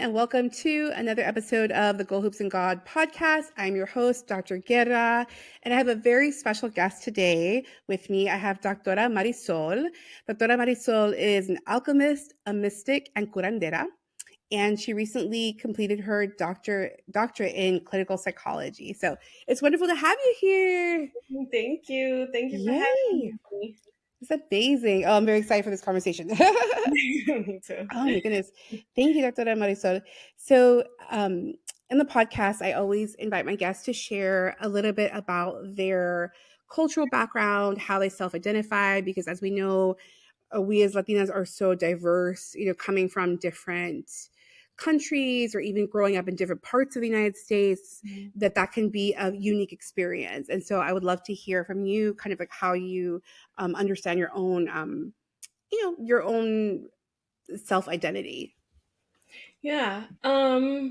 and welcome to another episode of the Gold Hoops and God podcast. I'm your host, Dr. Guerra, and I have a very special guest today with me. I have Doctora Marisol. Doctora Marisol is an alchemist, a mystic, and curandera, and she recently completed her doctorate in clinical psychology. So it's wonderful to have you here. Thank you. Thank you for Yay! having me. It's amazing. Oh, I'm very excited for this conversation. Me too. Oh my goodness. Thank you, Dr. Marisol. So, in the podcast, I always invite my guests to share a little bit about their cultural background, how they self-identify, because as we know, we as Latinas are so diverse, coming from different countries or even growing up in different parts of the United States, that can be a unique experience. And so I would love to hear from you kind of like how you understand your own, your own self-identity. Yeah. I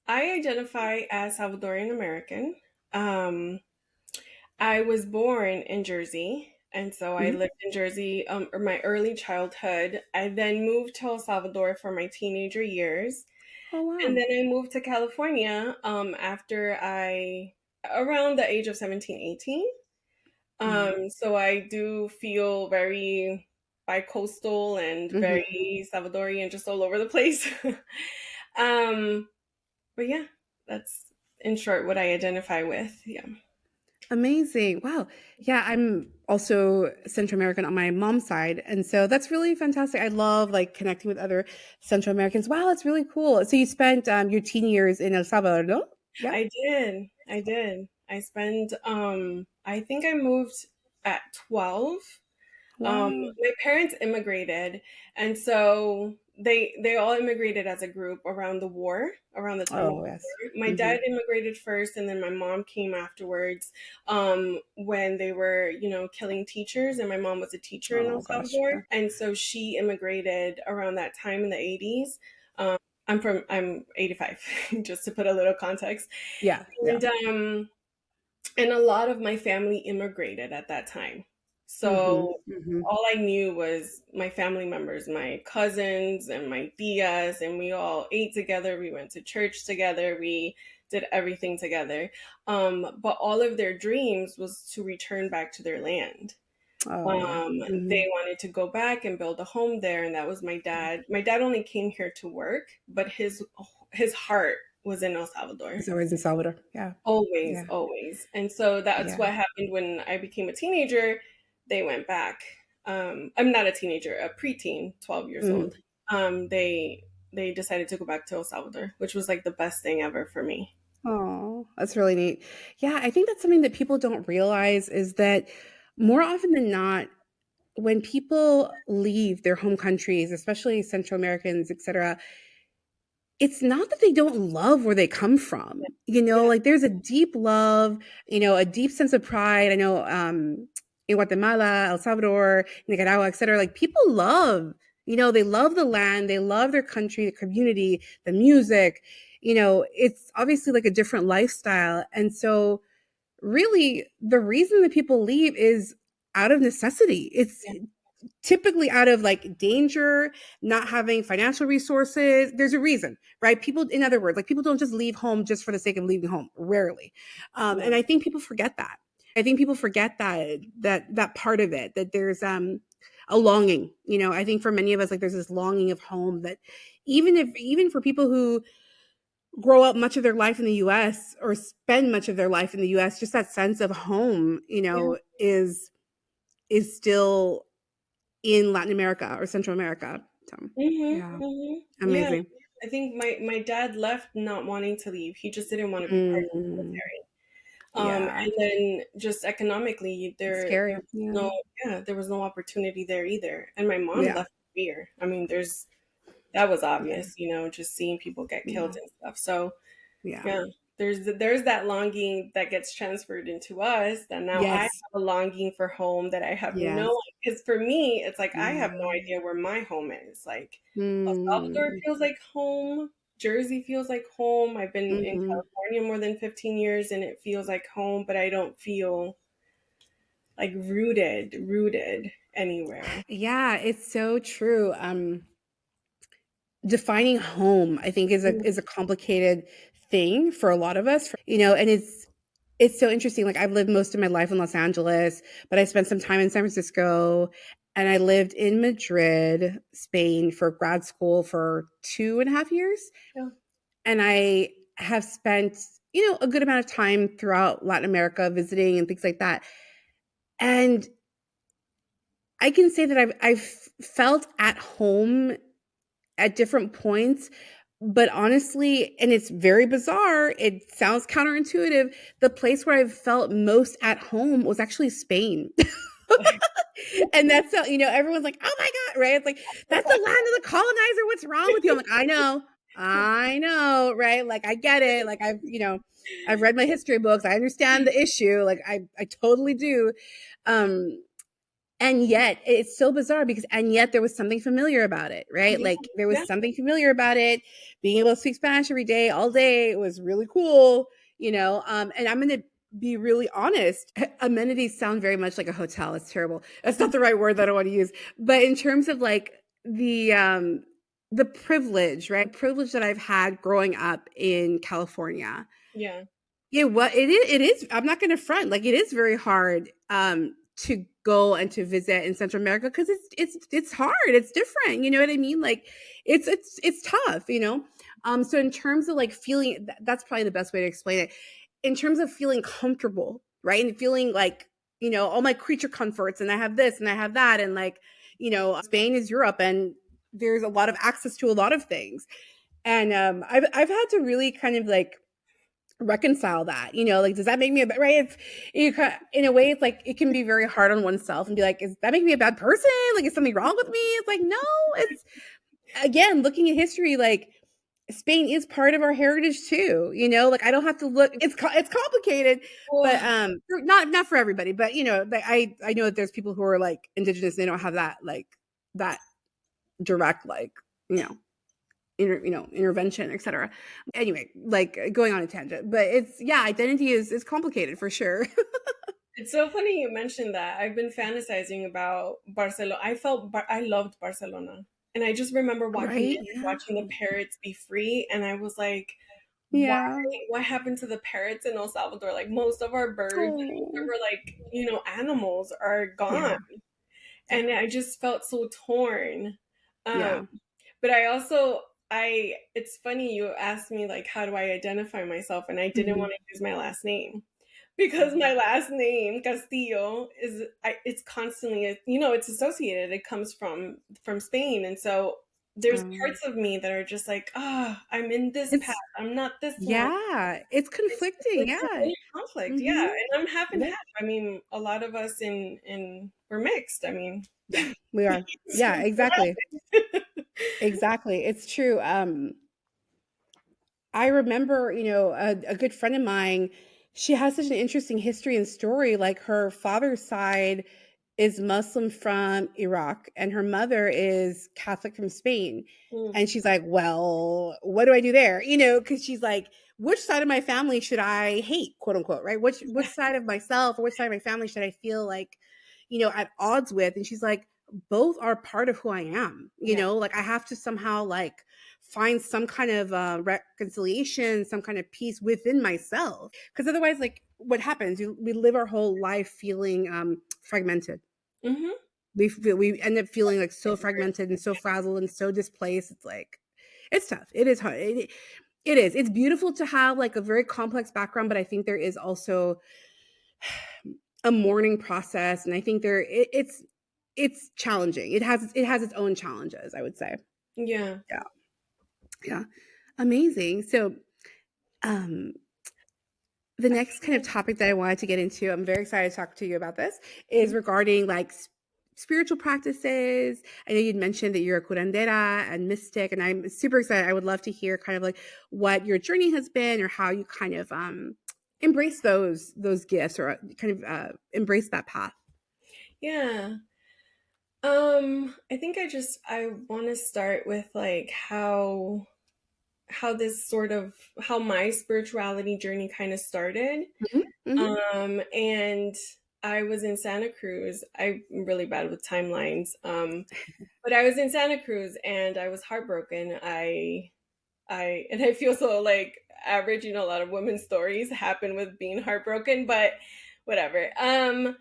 identify as Salvadoran American. I was born in Jersey, and so I Mhm. lived in Jersey or my early childhood. I then moved to El Salvador for my teenager years, Oh, and wow. then I moved to California after I around the age of 17, 18. Mhm. So I do feel very bi-coastal and Mhm. very Salvadorian, just all over the place. um, but yeah, that's in short what I identify with. Yeah. Amazing. Wow. Yeah, I'm also Central American on my mom's side. And so that's really fantastic. I love like connecting with other Central Americans. Wow, that's really cool. So you spent your teen years in El Salvador, no? Yeah. I did. I did. I spent I think I moved at 12. Wow. My parents immigrated, and so they all immigrated as a group around the war, around the time of Oh, the yes. war. My Hmm. dad immigrated first, and then my mom came afterwards. When they were, killing teachers, and my mom was a teacher in El Oh, gosh. Salvador, Yeah. and so she immigrated around that time in the 80s. I'm 85, just to put a little context, Yeah. Yeah. and and a lot of my family immigrated at that time. Hmm. So Hmm. all I knew was my family members, my cousins and my tias, and we all ate together. We went to church together. We did everything together. But all of their dreams was to return back to their land. Oh, yeah. Hmm. They wanted to go back and build a home there, and that was my dad. My dad only came here to work, but his heart was in El Salvador. It's always in Salvador. Yeah. Always, Yeah. always. And so that's Yeah. what happened when I became a teenager. They went back. I'm not a teenager, a preteen, 12 years Mhm. old. They decided to go back to El Salvador, which was like the best thing ever for me. Oh, that's really neat. Yeah, I think that's something that people don't realize is that more often than not, when people leave their home countries, especially Central Americans, etc., it's not that they don't love where they come from. Yeah. Like there's a deep love, a deep sense of pride. I know in Guatemala, El Salvador, Nicaragua, etc., like people love, they love the land, they love their country, the community, the music. It's obviously like a different lifestyle. And so really the reason that people leave is out of necessity. It's Yeah. typically out of like danger, not having financial resources. There's a reason, right? People, in other words, like people don't just leave home just for the sake of leaving home, rarely. And No. I think people forget that. I think people forget that part of it, that there's a longing. I think for many of us, like there's this longing of home that even for people who grow up much of their life in the US or spend much of their life in the US, just that sense of home, Yeah. is still in Latin America or Central America. So, yeah, Yeah. amazing. I think my dad left not wanting to leave. He just didn't want to be part of the Mm, military. yeah, And then just economically, it's there scary. was Yeah, no, yeah, there was no opportunity there either. And my mom yeah, left fear. I mean, that was yeah, obvious, just seeing people get killed yeah, and stuff. So yeah. yeah, there's that longing that gets transferred into us. That now I have Yes, a longing for home that I have yes, no. Because for me, it's like I have no yeah. idea where my home is. Like El Salvador Mm, feels like home. Jersey feels like home. I've been in mhm. California more than 15 years, and it feels like home. But I don't feel like rooted anywhere. Yeah, it's so true. defining home, I think, is a complicated thing for a lot of us, and it's so interesting. Like, I've lived most of my life in Los Angeles, but I spent some time in San Francisco, and I lived in Madrid, Spain, for grad school for 2.5 years. Yeah. And I have spent, a good amount of time throughout Latin America visiting and things like that. And I can say that I've felt at home at different points, but honestly, and it's very bizarre, it sounds counterintuitive, the place where I've felt most at home was actually Spain. And that's how, everyone's like, oh my God, right? It's like, that's the land of the colonizer. What's wrong with you? I'm like, I know, right? Like, I get it. Like, I've read my history books. I understand the issue. Like, I totally do. Um, and yet it's so bizarre because, and yet there was something familiar about it, right? Yeah. Like, there was Yeah. something familiar about it. Being able to speak Spanish every day, all day, it was really cool, and I'm going to be really honest. Amenities sound very much like a hotel. It's terrible. That's not the right word that I want to use. But in terms of like the privilege, right? Privilege that I've had growing up in California. Yeah. Yeah, what it is, I'm not gonna front, like, it is very hard, to go and to visit in Central America because it's hard, it's different, you know what I mean? Like, it's tough, So in terms of, like, feeling that's probably the best way to explain it. In terms of feeling comfortable, right? And feeling like, all my creature comforts, and I have this and I have that, and, like, Spain is Europe, and there's a lot of access to a lot of things. And, I've had to really kind of, like, reconcile that, like, does that make me a bad, right? It's, in a way, it's like it can be very hard on oneself and be like, is that making me a bad person? Like, is something wrong with me? It's like, no. It's, again, looking at history, like, Spain is part of our heritage too, like, I don't have to look, it's complicated, but Oh, not for everybody, but I know that there's people who are like indigenous, and they don't have that, like, that direct, like, you know intervention, etc. Anyway, like, going on a tangent, but it's, yeah, identity is complicated for sure. it's so funny you mentioned that. I've been fantasizing about Barcelona. I loved Barcelona. And I just remember Right? Yeah. watching the parrots be free, and I was like, why Yeah. what happened to the parrots in El Salvador? Like, most of our birds and most of Oh. our, like, animals are gone. Yeah. Yeah. And I just felt so torn. Um Yeah. but I also I it's funny you asked me, like, how do I identify myself, and I didn't Mhm. want to use my last name because my last name Castillo it's constantly, it's associated. It comes from Spain, and so there's Um, parts of me that are just like, I'm in this path. it's I'm not this one. yeah, it's conflicting, It's a yeah. really conflict, yeah, Mhm. and I'm half and Yeah. half. I mean, a lot of us in we're mixed. I mean, Yeah, we are. so Yeah, exactly. Exactly. It's true. I remember, a good friend of mine, she has such an interesting history and story. Like, her father's side is Muslim from Iraq, and her mother is Catholic from Spain. Mm, And she's like, well, what do I do there? Because she's like, which side of my family should I hate, quote unquote, right? Which side of myself or which side of my family should I feel like, at odds with? And she's like, both are part of who I am, yeah. like, I have to somehow, like, find some kind of reconciliation, some kind of peace within myself. Because otherwise, like, what happens? We live our whole life feeling fragmented. Mhm. We end up feeling like so fragmented and so frazzled and so displaced. It's like, it's tough. It is hard. It is. It's beautiful to have, like, a very complex background, but I think there is also a mourning process, and I think it's challenging. It has its own challenges, I would say. Yeah. Yeah. Yeah. Amazing. So, um, the next kind of topic that I wanted to get into, I'm very excited to talk to you about this, is Mhm. regarding, like, spiritual practices. I know you'd mentioned that you're a curandera and mystic, and I'm super excited. I would love to hear kind of like what your journey has been, or how you kind of embrace those gifts, or kind of embrace that path. Yeah. I think I want to start with, like, how this sort of how my spirituality journey kind of started. Mhm, mhm, And I was in Santa Cruz. I'm really bad with timelines. But I was in Santa Cruz and I was heartbroken. I feel so like average, a lot of women's stories happen with being heartbroken, but whatever. I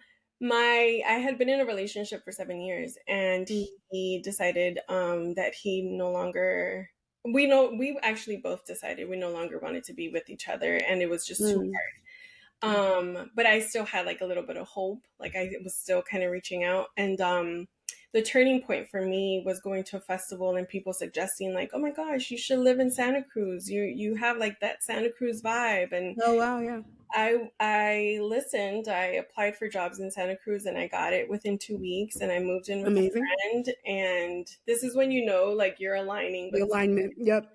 had been in a relationship for 7 years, and Mm, he decided that he no longer we actually both decided we no longer wanted to be with each other, and it was just too mm, hard. But I still had like a little bit of hope. Like I was still kind of reaching out. And the turning point for me was going to a festival and people suggesting like, oh my gosh, you should live in Santa Cruz. You have like that Santa Cruz vibe. And oh wow, yeah, I listened. I applied for jobs in Santa Cruz and I got it within 2 weeks, and I moved in with a amazing. friend. And this is when like you're aligning The with alignment, yep.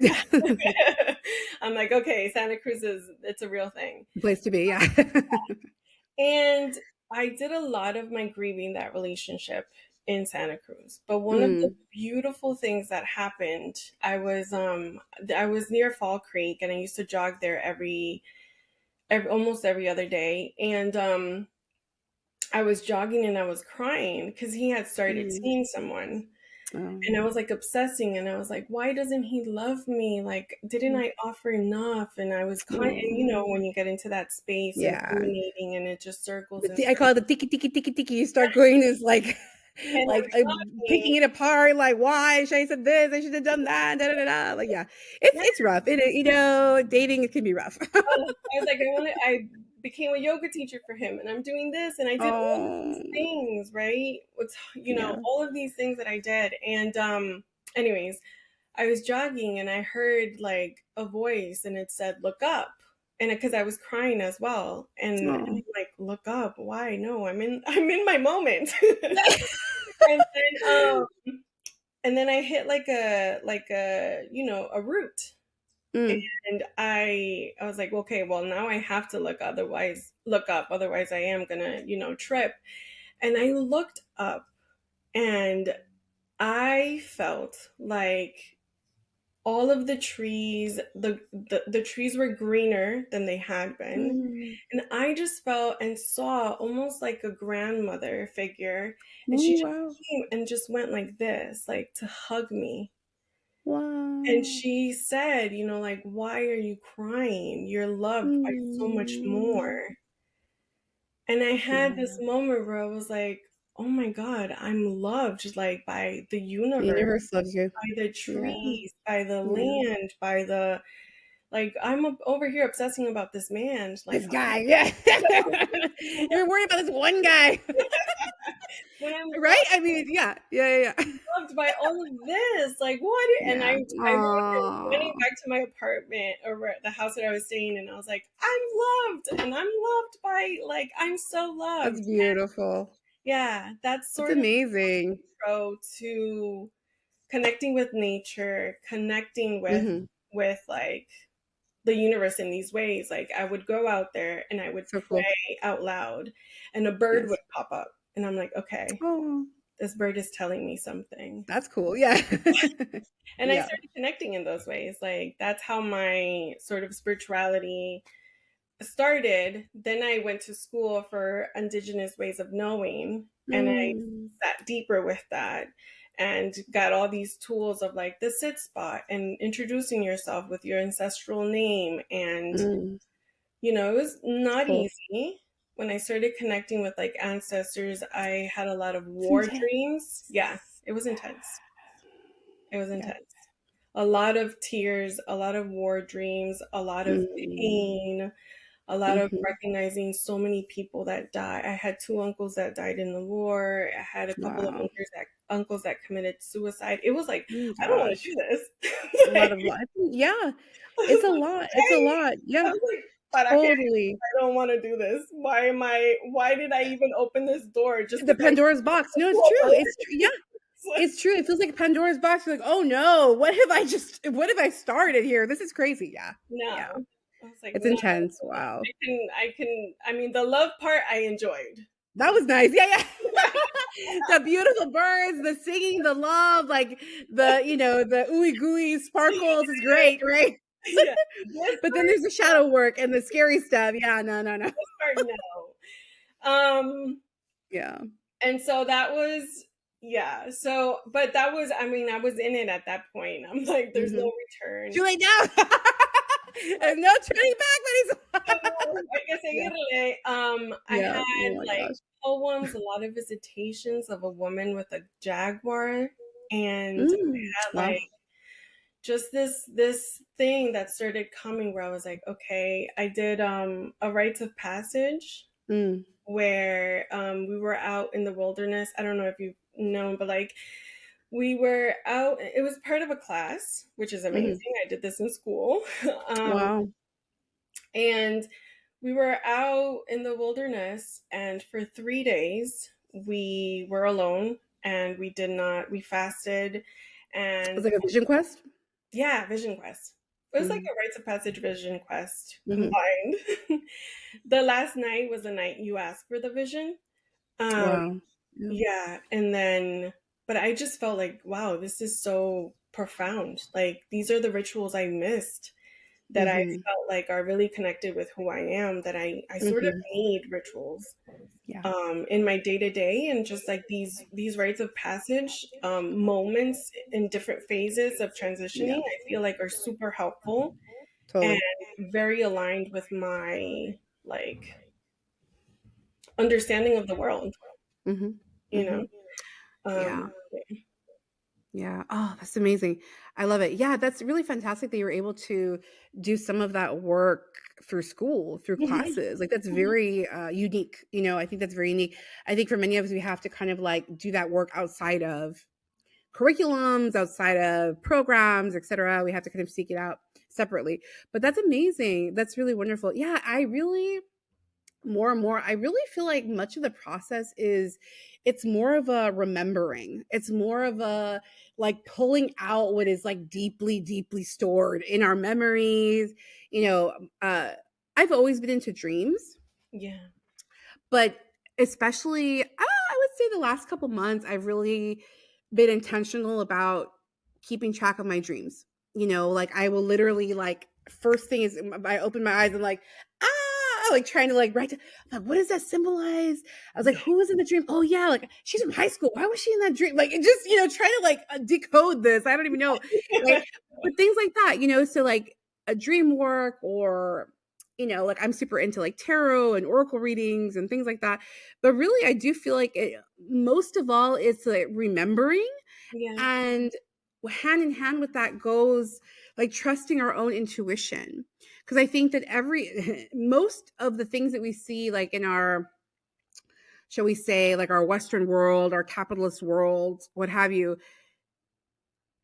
I'm like, okay, Santa Cruz it's a real thing. Place to be, yeah. And I did a lot of my grieving that relationship in Santa Cruz. But one of the Mm, beautiful things that happened, I was near Fall Creek and I used to jog there almost every other day. And I was jogging and I was crying because he had started mm, seeing someone. And I oh, was like obsessing and I was like, why doesn't he love me? Like, didn't mm, I offer enough? And I was kind of, oh, when you get into that space and yeah. ruminating and it just circles and I call it the tiki tiki tiki tiki. You start going this like, and like picking I'm it apart. Like, why should I said this? I should have done that. Da, da, da, da. Like, yeah, yeah, it's rough. Dating it can be rough. I was like, I became a yoga teacher for him and I'm doing this and I did all of these Oh, things, right? With, yeah. all of these things that I did. And, anyways, I was jogging and I heard like a voice and it said, look up. And because I was crying as well. And I'm Oh. like, look up. Why? No, I'm in my moment. And then, and then I hit a root. Mm, And I was like, okay, well now I have to look up, otherwise I am gonna, trip. And I looked up and I felt like all of the trees, the trees were greener than they had been. mm. And I just felt and saw almost like a grandmother figure. And she Oh, just wow. came and just went like this, like to hug me. And Wow. she said, like, why are you crying? You're loved by so much Mm. more. And I had this Yeah. moment where I was like, oh my God, I'm loved like by the The universe, universe loves you. by the Yeah. trees, by the Yeah. land, by the like I'm over here obsessing about this man. Like This guy, yeah. You're worried about this one guy. when I'm Right? I mean, yeah. Yeah, yeah, yeah. loved by all of this, like what? And Yeah. I remember running Aw. back to my apartment or the house that I was staying in. I was like, I'm loved, and I'm loved by like I'm so That's loved. beautiful. Yeah, that's That's sort of amazing. intro to connecting with nature, connecting Mhm. with like the universe in these ways. Like I would go out there and I would So cool. pray out loud, and a bird Yes. would pop up, and I'm like, okay, Oh, this bird is telling me something. that's cool. Yeah. And I Yeah. started connecting in those ways. Like that's how my sort of spirituality started. Then I went to school for indigenous ways of knowing and I Mm. sat deeper with that and got all these tools of like the sit spot and introducing yourself with your ancestral name. And Mm. it was It's not cool. easy. When I started connecting with like ancestors, I had a lot of It's war intense. dreams. Yeah, it was intense. It was Yeah. intense. A lot of tears, a lot of war dreams, a lot of Mm. pain, a lot of Mhm. recognizing so many people that die. I had two uncles that died in the war. I had a couple of Wow. uncles that committed suicide. It was like, Oh I don't want to gosh. do this. A Like, lot of life. Yeah. I It's was a like, lot. It's a why? lot. Yeah. I was like, ¿para qué? Totally. I don't want to do this. Why did I even open this door just The because I Pandora's box. No, it's saw true. birds? It's true. Yeah. It's true. It feels like a Pandora's box. You're like, "Oh no, what have I started here? This is crazy." Yeah. No. Yeah. I was like, It's no, intense. Wow. I mean, the love part I enjoyed. That was nice. Yeah, yeah. The beautiful birds, the singing, the love, like the ooey gooey sparkles is great, right? Yeah. This But then there's the shadow work and the scary stuff. Yeah, no, no, no. part, no. Um, Yeah. and so that was, yeah. So, but that was, I mean, I was in it at that point. I'm like, there's Mhm. no return. Too late now. There's no turning back, So, Marisol. hay que Yeah. seguirle. I Yeah. had Oh my like gosh. poems, a lot of visitations of a woman with a jaguar, and Mm. I had Wow. like just this thing that started coming where I was like, okay, I did a rites of passage Mm. where we were out in the wilderness. I don't know if you know, but like we were out, it was part of a class, which is Mhm. amazing. I did this in school. um, Wow. and we were out in the wilderness, and for 3 days we were alone, and we did not, we fasted, It's and like a vision quest? yeah, vision quest. It was like Mhm. a rites of passage vision quest Mhm. combined. The last night was the night you asked for the vision. Um, Wow. Yeah. yeah, and then, but I just felt like, wow, this is so profound. Like these are the rituals I missed that I Mhm. felt like are really connected with who I am. That I sort of Mhm. need rituals Yeah. in my day to day, and just like these rites of passage moments in different phases of Yeah. transitioning, I feel like are super helpful and Totally. very aligned with my like understanding of the world. Mhm. You know. Mhm. Yeah. Yeah. Oh, that's amazing. I love it. Yeah, that's really fantastic that you were able to do some of that work through school, through classes. Like that's very unique. I think that's very unique. I think for many of us, we have to kind of like do that work outside of curriculums, outside of programs, etc. We have to kind of seek it out separately. But that's amazing. That's really wonderful. Yeah, I really more and more I really feel like much of the process is it's more of a remembering, it's more of a like pulling out what is like deeply deeply stored in our memories. you know uh I've always been into dreams, Yeah. but especially I would say the last couple months I've really been intentional about keeping track of my dreams. Like I will literally like first thing is I open my eyes and like like trying to like write like what does that symbolize? I was like, Yeah. who was in the dream? Oh yeah, like she's from high school. Why was she in that dream? Like it just trying to like decode this. I don't even know, right? But things like that. So like a dream work or like I'm super into like tarot and oracle readings and things like that. But really, I do feel like most of all, it's like remembering, Yeah. and hand in hand with that goes like trusting our own intuition. Because I think that most of the things that we see, like in our, shall we say, like our Western world, our capitalist world, what have you,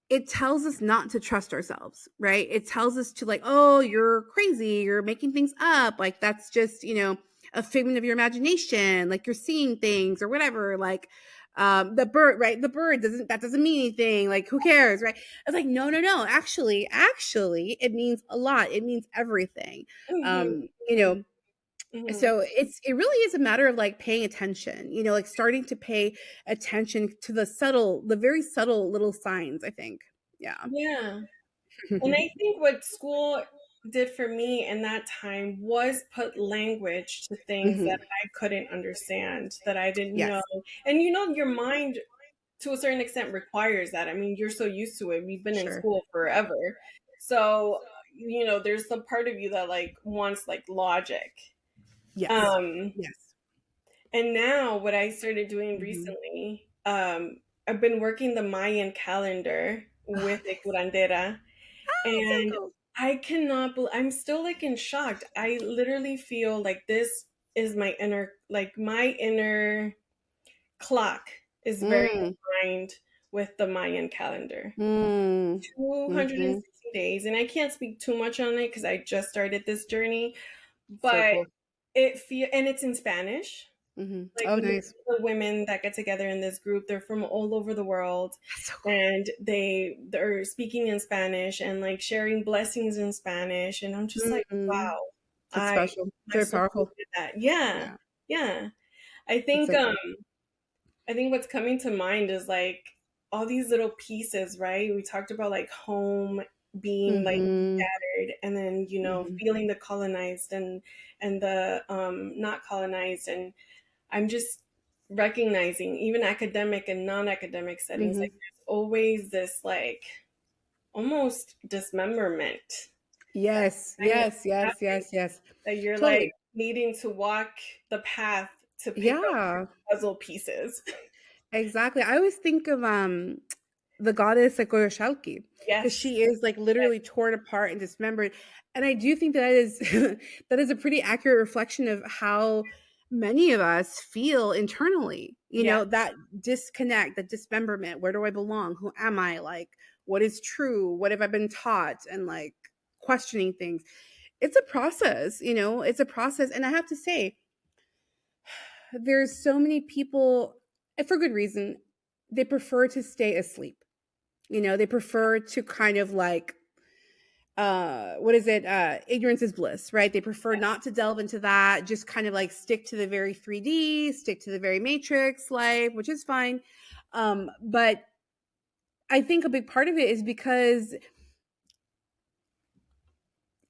it tells us not to trust ourselves, right? It tells us to like, oh, you're crazy, you're making things up, like that's just, a figment of your imagination, like you're seeing things or whatever, like the bird, right? The bird doesn't mean anything, like who cares, right? I was like, no, no, no, actually it means a lot. It means everything. Mhm. um you know Mhm. so it really is a matter of like paying attention, like starting to pay attention to the very subtle little signs, I think. Yeah. Yeah. And I think what school did for me in that time was put language to things that Hmm. I couldn't understand, that I didn't know. Yes. And your mind to a certain extent requires that. I mean, you're so used to it. We've been in Sure. school forever. So, there's some part of you that like wants like logic. Yes. Um, Yes. and now what I started doing Hmm. recently, I've been working the Mayan calendar Oh, with a nice. curandera. Oh, so And cool. I cannot believe, I'm still like in shock. I literally feel like this is my inner clock is very Mm. aligned with the Mayan calendar. Mm. 260 Hmm. days. And I can't speak too much on it because I just started this journey, So but cool. and it's in Spanish. Hmm. Like Oh, the nice. women that get together in this group, they're from all over the world, That's so cool. and they're speaking in Spanish and like sharing blessings in Spanish, and I'm just like, Mm. wow, It's I special. It's my very soul powerful. did that. Yeah, Yeah. yeah. I It's think so um cool. I think what's coming to mind is like all these little pieces, right? We talked about like home being like Hmm. scattered, and then Hmm. feeling the colonized and the not colonized, and I'm just recognizing, even academic and non-academic settings, like Hmm. there's always this like almost dismemberment that Yes, kind of yes, yes, happens, yes, yes. that you're like Totally. needing to walk the path to pick up Yeah, puzzle pieces. exactly. I always think of the goddess like Goyoshalki, because Yes. she is like Yes. literally torn apart and dismembered. And I do think that is that is a pretty accurate reflection of how many of us feel internally. You Yeah. know, that disconnect, that dismemberment. Where do I belong? Who am I? Like, what is true? What have I been taught? And like questioning things. It's a process, you know, it's a process. And I have to say, there's so many people, and for good reason, they prefer to stay asleep. You know, they prefer to kind of like what is it? Ignorance is bliss, right? They prefer not to delve into that, just kind of like stick to the very 3D, stick to the very matrix life, which is fine. But I think a big part of it is because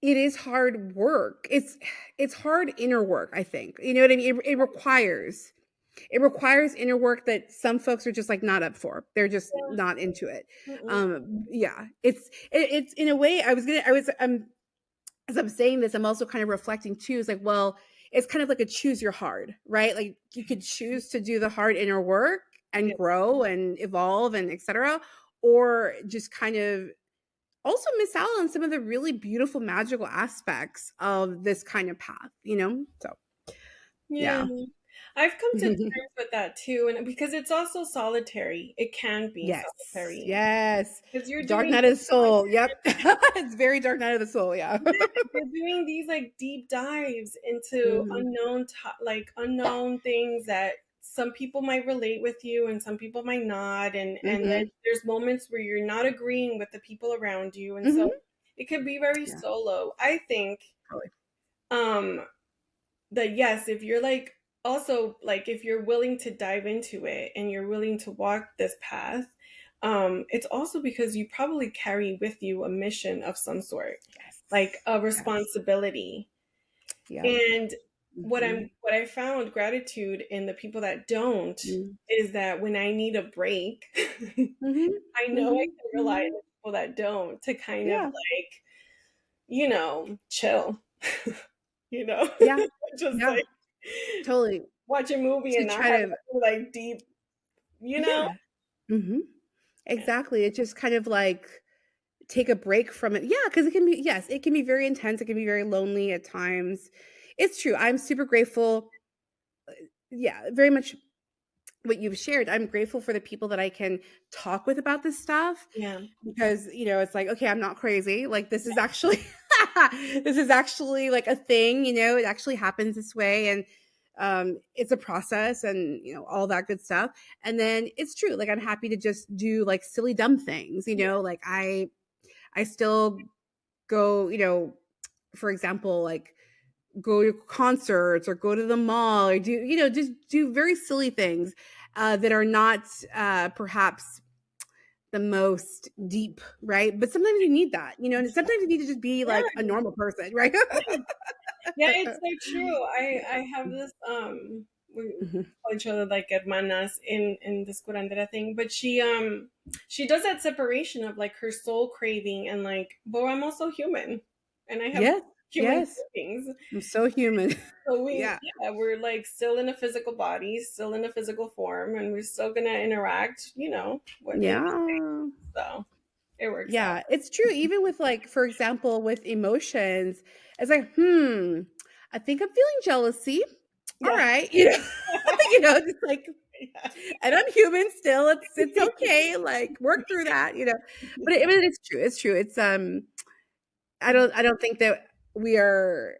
it is hard work. It's hard inner work, I think. You know what I mean? It requires inner work that some folks are just like not up for. They're just not into it. Mm-mm. Yeah, it's in a way. As I'm saying this, I'm also kind of reflecting too. Is like, well, it's kind of like a choose your hard, right? Like you could choose to do the hard inner work Yeah. and grow and evolve and etc., or just kind of also miss out on some of the really beautiful magical aspects of this kind of path. You know, so Yeah. yeah. I've come to terms with that too, and because it's also solitary, it can be Yes, solitary yes. because you're Dark doing Night of the Soul. Yep. It's very Dark Night of the Soul. Yeah. yeah, you're doing these like deep dives into Mhm. like unknown things that some people might relate with you and some people might not, and then Mhm. there's moments where you're not agreeing with the people around you, and so Mhm. it could be very Yeah. solo. I think Totally. um that yes, if you're like also like if you're willing to dive into it and you're willing to walk this path, it's also because you probably carry with you a mission of some sort, like Yes. a Yes. responsibility. Yep. And Mhm. what I found gratitude in the people that don't Mhm. is that when I need a break, Mhm. I know I Mhm. can rely on Mhm. the people that don't to kind of Yeah. like, chill, you know, Yeah. just Yeah. like Totally. watch a movie To and not try have to like deep, you know? yeah. Mhm. Exactly. It just kind of like take a break from it. Yeah, because it can be, yes, it can be very intense. It can be very lonely at times. It's true. I'm super grateful. Yeah, very much what you've shared. I'm grateful for the people that I can talk with about this stuff Yeah. because, it's like, okay, I'm not crazy. Like this is actually this is actually like a thing, it actually happens this way and it's a process and all that good stuff. And then it's true. Like I'm happy to just do like silly dumb things, Yeah. like I still go, for example, like go to concerts or go to the mall or do just do very silly things that are not perhaps the most deep, right? But sometimes you need that, and sometimes you need to just be like a Yeah. normal person, right? Yeah. Yeah, it's so true. I have this we Mhm. call each other like hermanas in this curandera thing, but she does that separation of like her soul craving and like, but I'm also human and I have Yes, human yes, cravings. I'm so human. So we, Yeah, yeah, we're like still in a physical body, still in a physical form, and we're still gonna interact, what in yeah, so it works out. yeah, it's true. Even with like, for example, with emotions, it's like, I think I'm feeling jealousy. All Yeah. right, just like, Yeah. and I'm human still. It's okay. Like work through that, But it's true. It's true. It's I don't think that we are.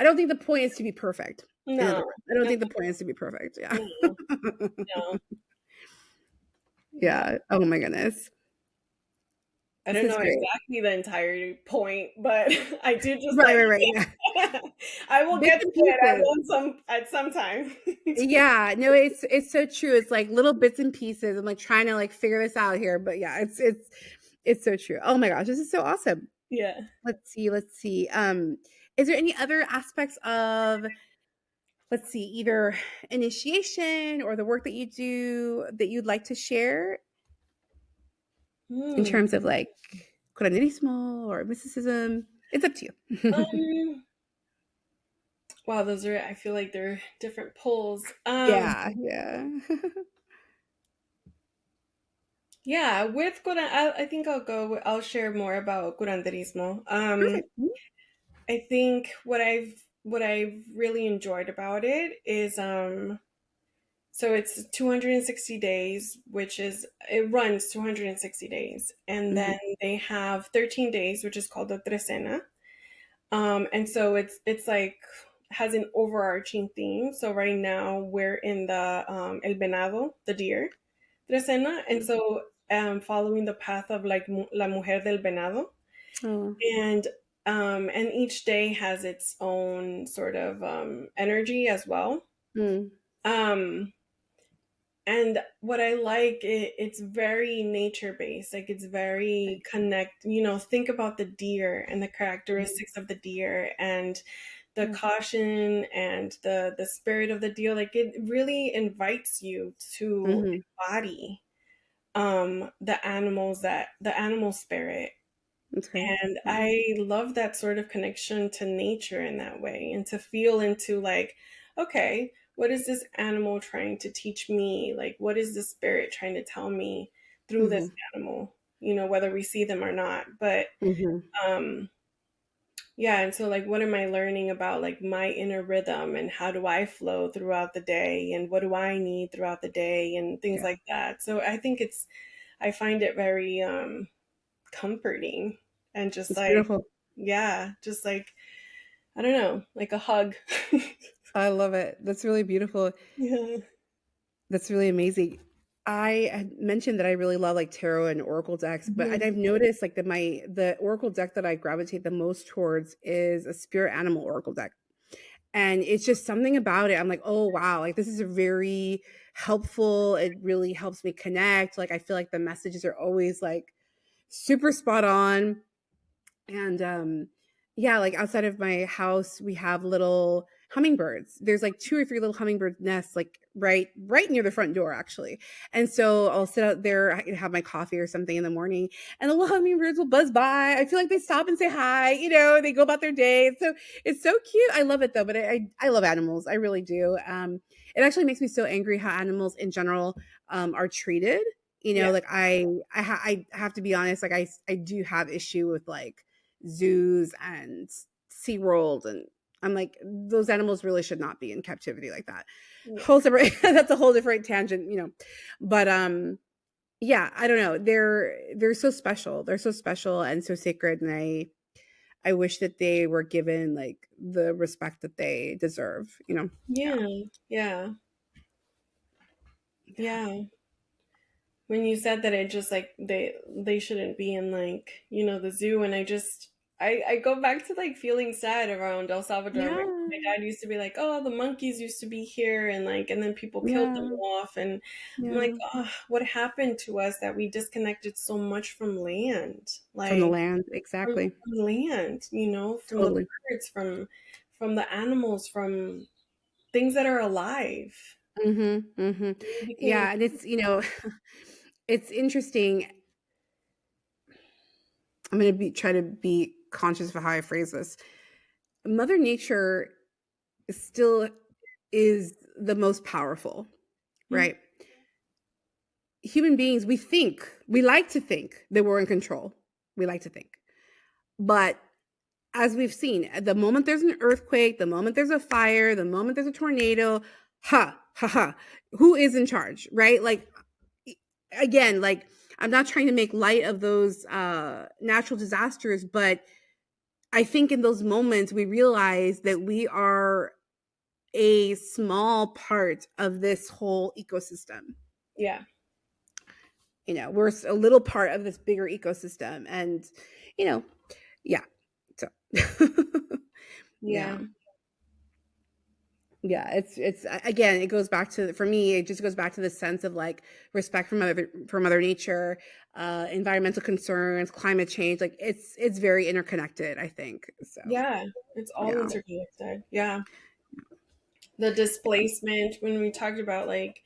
I don't think the point is to be perfect. In No, other words, I don't no, think the point is to be perfect. Yeah. no, no. Yeah. Oh my goodness. I This don't is know great. exactly the entire point, but I do just Right. like Right. Right. Yeah. I will Bits get to and it pieces. at some time. Yeah. No, it's so true. It's like little bits and pieces. I'm like trying to like figure this out here, but yeah, it's so true. Oh my gosh, this is so awesome. Yeah. Let's see. Is there any other aspects of let's see, either initiation or the work that you do that you'd like to share in Hmm. terms of like curanderismo or mysticism. It's up to you. Um, wow, those are, I feel like they're different poles. Yeah, yeah. Yeah, with I think I'll share more about curanderismo. Perfect. I think what I've really enjoyed about it is so it's 260 days, which is it runs 260 days, and Mm-hmm. then they have 13 days, which is called the trecena. And so it's like has an overarching theme. So right now we're in the el venado, the deer trecena, and so following the path of like la mujer del venado, Oh. and each day has its own sort of energy as well. Mm. Um, and what I like, it's very nature based. Like it's very connect. You know, think about the deer and the characteristics of the deer and the caution and the spirit of the deer. Like it really invites you to Mm-hmm. embody the animal spirit. Okay. And Yeah. I love that sort of connection to nature in that way and to feel into like, okay, what is this animal trying to teach me? Like, what is the spirit trying to tell me through this Mm-hmm. animal? You know, whether we see them or not. But Mm-hmm. um, yeah, and so like, what am I learning about like my inner rhythm and how do I flow throughout the day and what do I need throughout the day and things Yeah. like that. So I find it very comforting and just It's like, beautiful. yeah, just like, I don't know, like a hug. I love it. That's really beautiful. Yeah. That's really amazing. I had mentioned that I really love like tarot and oracle decks, but Mhm. I've noticed like that the oracle deck that I gravitate the most towards is a spirit animal oracle deck. And it's just something about it. I'm like, oh wow, like this is a very helpful. It really helps me connect. Like I feel like the messages are always like super spot on. And yeah, like outside of my house we have little hummingbirds. There's like two or three little hummingbird nests like right near the front door actually. And so I'll sit out there, I can have my coffee or something in the morning, and the little hummingbirds will buzz by. I feel like they stop and say hi, they go about their day. So it's so cute. I love it though. But I love animals, I really do. It actually makes me so angry how animals in general are treated. Yeah. Like I have to be honest, like I do have issue with like zoos and SeaWorld, and I'm like, those animals really should not be in captivity like that. Yeah. Whole separate that's a whole different tangent. But yeah, I don't know. They're so special. They're so special and so sacred, and I wish that they were given like the respect that they deserve. Yeah. Yeah. Yeah. Yeah. Yeah. When you said that, it just like they shouldn't be in like, the zoo, and I go back to like feeling sad around El Salvador. My Yeah. dad used to be like, "Oh, the monkeys used to be here," and like, and then people killed them Yeah. off, and I'm like, Yeah. "Oh, what happened to us that we disconnected so much from land, From the like land. Exactly. from land, from the Totally. birds, from the animals, from things that are alive." Mhm. Mhm. We became Yeah, and it's it's interesting. I'm going to be try to be conscious of how I phrase this. Mother Nature still is the most powerful, Mhm. right? Human beings, we like to think that we're in control. We like to think. But as we've seen, at the moment there's an earthquake, the moment there's a fire, the moment there's a tornado, ha, ha, ha, who is in charge, right? Like, again, like, I'm not trying to make light of those natural disasters, but I think in those moments we realize that we are a small part of this whole ecosystem. Yeah. We're a little part of this bigger ecosystem, and you know, yeah. So, yeah, Yeah. yeah. It's again, it goes back to for me. It just goes back to the sense of like respect for Mother Nature, environmental concerns, climate change. Like it's very interconnected. I think so. Yeah, it's all Yeah. interconnected. Yeah. The displacement, when we talked about like,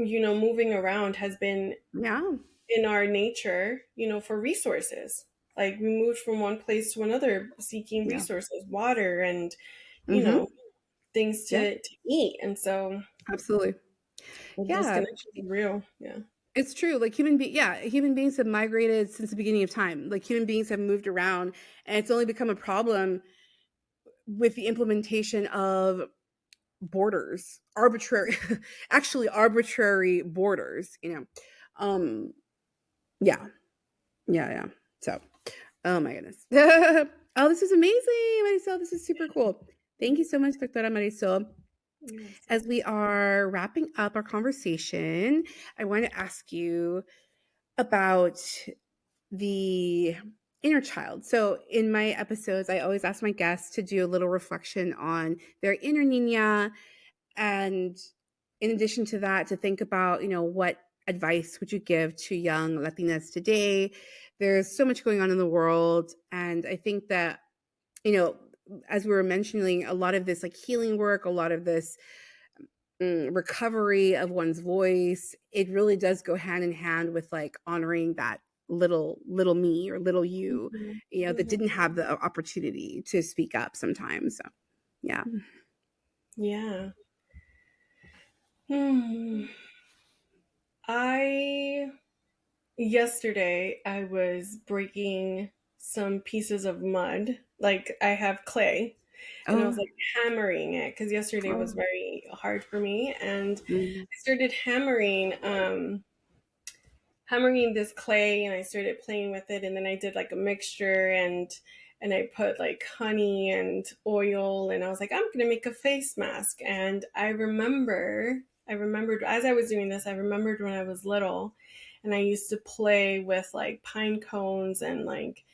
moving around has been Yeah. in our nature, for resources. Like we moved from one place to another seeking Yeah. resources, water and, you Mm-hmm. know, things Yeah. to eat. And so Absolutely. the Yeah. disconnection is real. Yeah. It's true. Like human beings have migrated since the beginning of time. Like human beings have moved around, and it's only become a problem with the implementation of borders, arbitrary, actually arbitrary borders. Um, yeah, yeah. So, oh my goodness. Oh, this is amazing, Marisol. This is super cool. Thank you so much, Doctora Marisol. Yes. As we are wrapping up our conversation, I want to ask you about the inner child. So, in my episodes, I always ask my guests to do a little reflection on their inner niña. And in addition to that, to think about, what advice would you give to young Latinas today? There's so much going on in the world. And I think that, you know, as we were mentioning, a lot of this like healing work, a lot of this recovery of one's voice, it really does go hand in hand with like honoring that little me or little you, Mhm. that Mhm. didn't have the opportunity to speak up sometimes. So, yeah. Yeah. Hmm. I Yesterday I was breaking some pieces of mud. Like I have clay and I was Oh, like hammering it because yesterday was oh. very hard for me, and Mm. I started hammering this clay, and I started playing with it, and then I did like a mixture, and I put like honey and oil, and I was like, I'm gonna make a face mask. And I remembered as I was doing this, I remembered when I was little and I used to play with like pine cones, and like,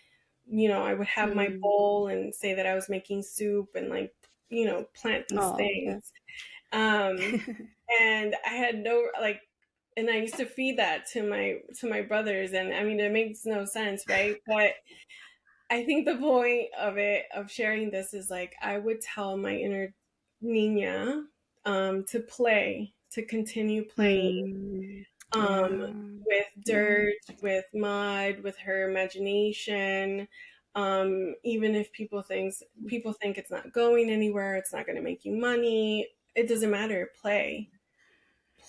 I would have my Mm. bowl and say that I was making soup and like, plant these Oh, yeah. things. Um, and I had no like, and I used to feed that to my brothers, and I mean it makes no sense, right? But I think the point of sharing this is like I would tell my inner Nina to play, to continue playing, Mm. um, Yeah. with Yeah. dirt, with mud, with her imagination. Even if people think it's not going anywhere, it's not going to make you money. It doesn't matter. Play,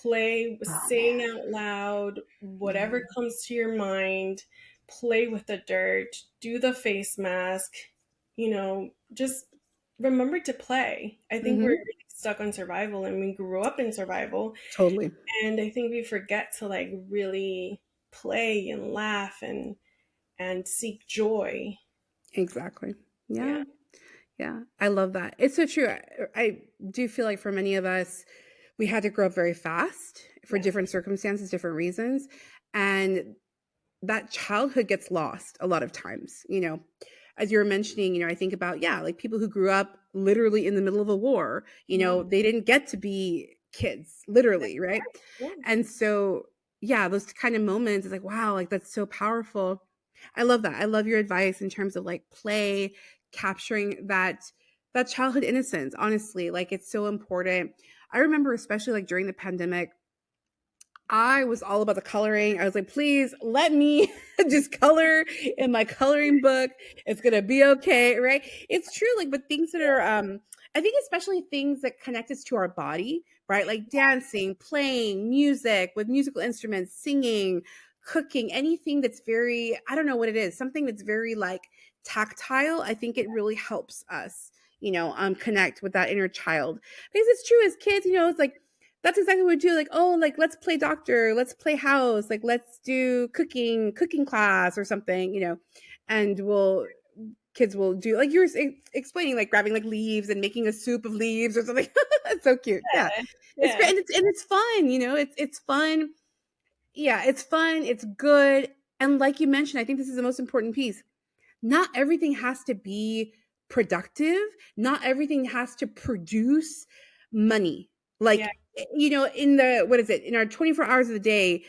Oh sing man. out loud, whatever Yeah. comes to your mind. Play with the dirt. Do the face mask. Just remember to play. I think we're Mm-hmm. really stuck on survival, and we grew up in survival, Totally. and I think we forget to like really play and laugh and seek joy. Exactly. Yeah. Yeah. Yeah. I love that. It's so true. I do feel like for many of us, we had to grow up very fast for Yes. different circumstances, different reasons. And that childhood gets lost a lot of times, as you were mentioning, I think about, yeah, like people who grew up literally in the middle of a war, Yeah. they didn't get to be kids, literally, right? Yeah. And so, yeah, those kind of moments is like, wow, like that's so powerful. I love that. I love your advice in terms of like play, capturing that childhood innocence, honestly, like it's so important. I remember especially like during the pandemic, I was all about the coloring. I was like, please let me just color in my coloring book. It's gonna be okay, right? It's true, like, but things that are I think especially things that connect us to our body, right? Like dancing, playing, music with musical instruments, singing, cooking, anything that's very, I don't know what it is, something that's very like tactile. I think it really helps us, connect with that inner child. Because it's true as kids, it's like that's exactly what we do. Like, oh, like let's play doctor, let's play house, like let's do cooking class or something, and kids will do like you were explaining, like grabbing like leaves and making a soup of leaves or something. It's so cute. Yeah, it's great, Yeah. and it's fun. It's fun. Yeah, it's fun. It's good, and like you mentioned, I think this is the most important piece. Not everything has to be productive. Not everything has to produce money. Yeah. Like, in the, what is it, in our 24 hours of the day,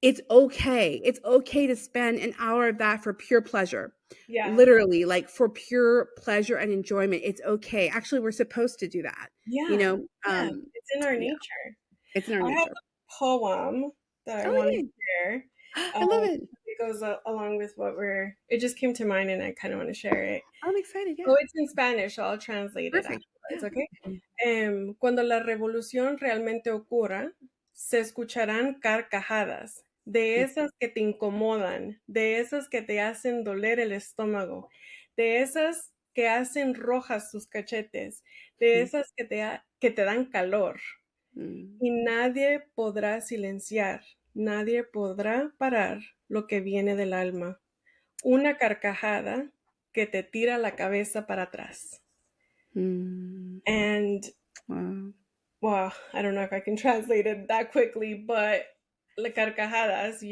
it's okay. It's okay to spend an hour of that for pure pleasure. Yeah. Literally, like for pure pleasure and enjoyment. It's okay. Actually, we're supposed to do that. You Yeah. know, Yeah. It's in our yeah, nature. it's in our I have nature. a poem that I Oh, want to yay. share. I love it. It goes along with what we're. It just came to mind, and I kind of want to share it. I'm excited. Oh, Yeah. it's in Spanish, so I'll translate it Perfect. afterwards, Yeah. okay? Mhm. Cuando la revolución realmente ocurra, se escucharán carcajadas, de esas que te incomodan, de esas que te hacen doler el estómago, de esas que hacen rojas tus cachetes, de Mhm. esas que te dan calor. Mhm. Y nadie podrá silenciar, nadie podrá parar lo que viene del alma. Una carcajada que te tira la cabeza para atrás. Mm. And Wow. well, I don't know if I can translate it that quickly, but la carcajadas,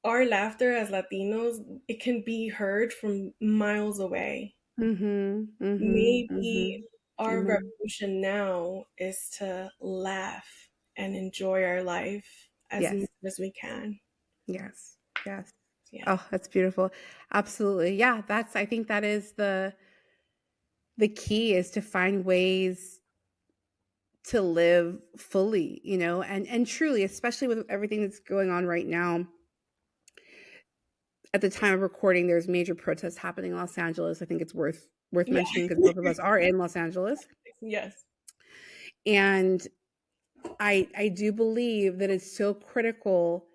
our laughter as Latinos, it can be heard from miles away. Mhm. Mhm. Maybe Mhm. our Mhm. revolution now is to laugh and enjoy our life as much Yes. as we can. Yes. Yes. Yeah. Oh, that's beautiful. Absolutely. Yeah, I think that is the key, is to find ways to live fully, and truly, especially with everything that's going on right now. At the time of recording, there's major protests happening in Los Angeles. I think it's worth Yeah. mentioning because both of us are in Los Angeles. Yes. And I do believe that it's so critical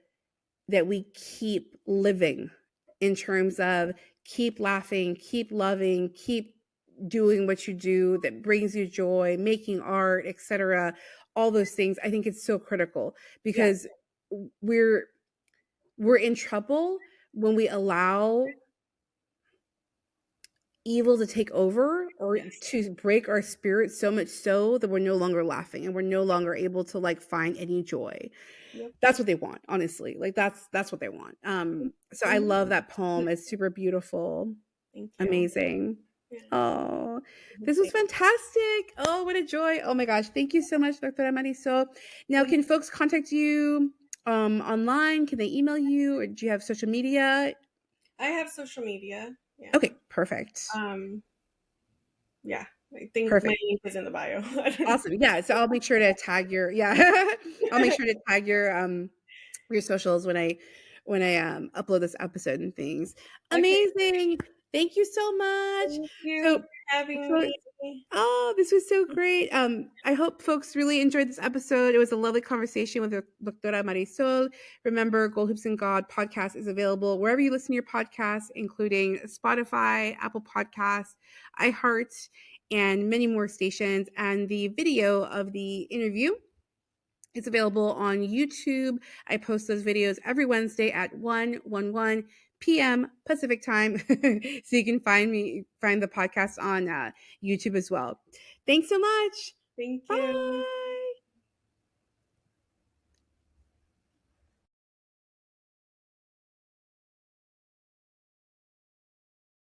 that we keep living, in terms of keep laughing, keep loving, keep doing what you do that brings you joy, making art, etc. All those things. I think it's so critical, Yeah. because we're we're in trouble when we allow evil to take over, or Yes. to break our spirit so much so that we're no longer laughing and we're no longer able to like find any joy. Yep. That's what they want, honestly. Like that's what they want. So I And love that poem. It's super beautiful. thank you. Amazing. Yeah. Oh, this was fantastic. Oh, what a joy. Oh my gosh. Thank you so much, Dr. Marisol. Now, can folks contact you online? Can they email you? Or do you have social media? I have social media. Yeah. Okay, perfect. Um, yeah. I think my Perfect. link is in the bio. I don't know. Awesome. Yeah. So I'll make sure to tag I'll make sure to tag your socials when I upload this episode and things. Okay. Amazing. Thank you so much. Thank you So for having so me. Oh, this was so great. I hope folks really enjoyed this episode. It was a lovely conversation with Doctora Marisol. Remember, Gold Hoops and God podcast is available wherever you listen to your podcasts, including Spotify, Apple Podcasts, iHeart, and many more stations. And the video of the interview, it's available on YouTube. I post those videos every Wednesday at 1:11 p.m. Pacific time. So you can find the podcast on YouTube as well. Thanks so much. Thank you. Bye.